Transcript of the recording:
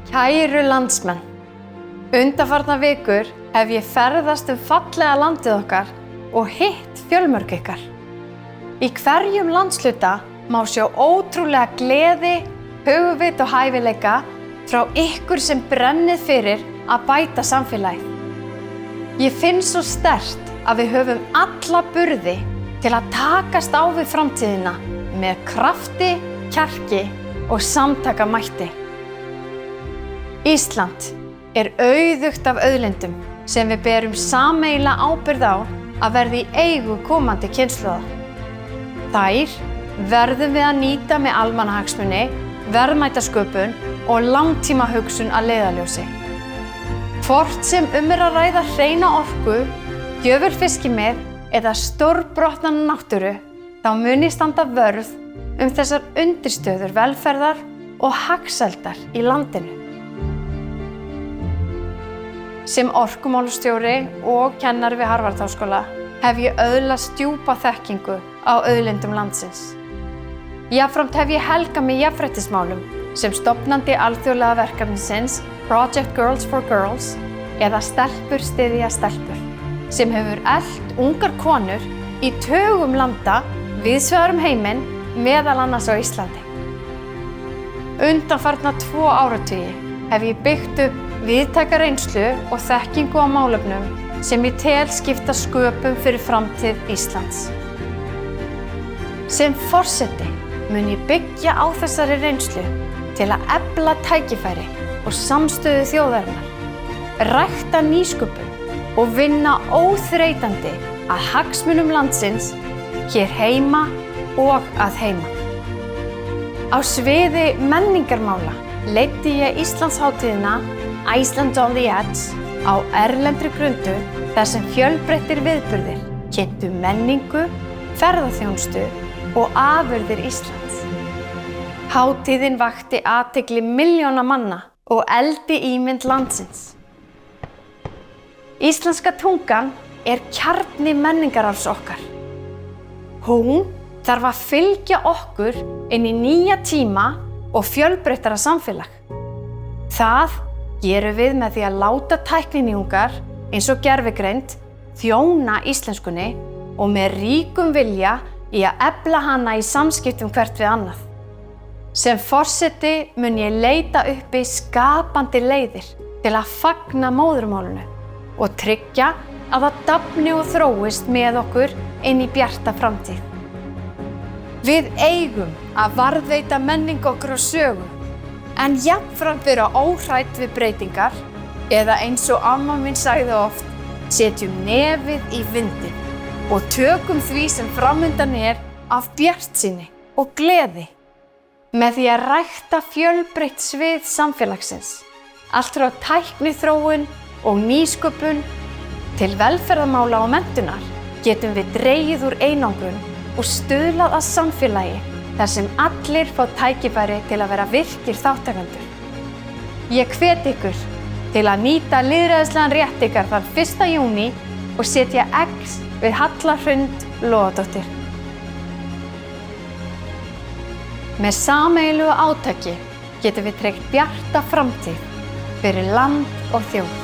Kæru landsmenn, undanfarnar vikur hef ég ferðast fallega landið okkar og hitt fjölmörg ykkar. Í hverjum landshluta má sjá ótrúlega gleði, hugvit og hæfileika frá ykkur sem brennið fyrir að bæta samfélagið. Ég finn svo sterkt að við höfum alla burði til að takast á við framtíðina með krafti, kjarki og samtakamætti. Ísland er auðugt af auðlindum sem við berum sameiginlega ábyrgð á að verði í eigu komandi kynslóða. Þær verðum við að nýta með almannahagsmuni, verðmætasköpun og langtímahugsun að leiðarljósi. Hvort sem er að ræða hreina orku, gjöful fiskimið eða stórbrotna náttúru, þá mun ég standa vörð þessar undirstöður velferðar og hagsældar í landinu. Sem orkumálastjóri og kennari við Harvard-háskóla hef ég öðlast djúpa þekkingu á auðlindum landsins. Jafnframt hef ég helgað mig jafnréttismálum sem stofnandi alþjóðlega verkefnisins Project Girls for Girls eða Stelpur styðja stelpur, sem hefur eflt ungar konur í tugum landa víðsvegar heiminn, meðal annars á Íslandi. Undanfarna 2 áratugi hef ég byggt upp víðtæka reynslu og þekkingu á málefnum sem ég tel skipta sköpum fyrir framtíð Íslands. Sem forseti mun ég byggja á þessari reynslu til að efla tækifæri og samstöðu þjóðarinnar, rækta nýsköpun og vinna óþreytandi að hagsmunum landsins hér heima og að heiman. Á sviði menningarmála leiddi ég Íslandshátíðina Iceland on the Edge á erlendri grundu þar sem fjölbreyttir viðburðir kynntu menningu, ferðaþjónustu og afurðir Íslands. Hátíðin vakti athygli milljóna manna og efldi ímynd landsins. Íslenska tungan er kjarni menningararfs okkar. Hún þarf að fylgja okkur inn í nýja tíma og fjölbreyttara samfélag. Það gerum við með því að láta tækninýjungar eins og gervigreind þjóna íslenskunni og með ríkum vilja í að efla hana í samskiptum hvert við annað. Sem forseti mun ég leita uppi skapandi leiðir til að fagna móðurmálinu og tryggja að það dafni og þróist með okkur inn í bjarta framtíð. Við eigum að varðveita menningu okkar og sögu, en jafnframt vera óhrædd við breytingar eða eins og amma mín sagði oft, setjum nefið í vindinn og tökum því sem framundan er af bjartsýni og gleði. Með því að rækta fjölbreytt svið samfélagsins, allt frá tækniþróun og nýsköpun til velferðarmála og menntunar, getum við dregið úr einangrun og stuðlað að samfélagi þar sem allir fá tækifæri til að vera virkir þátttakendur. Ég hvet ykkur til að nýta lýðræðislegan rétt ykkar þann 1. júní og setja X við Halla Hrund Logadóttur. Með sameiginlegu átaki getum við tryggt bjarta framtíð fyrir land og þjóð.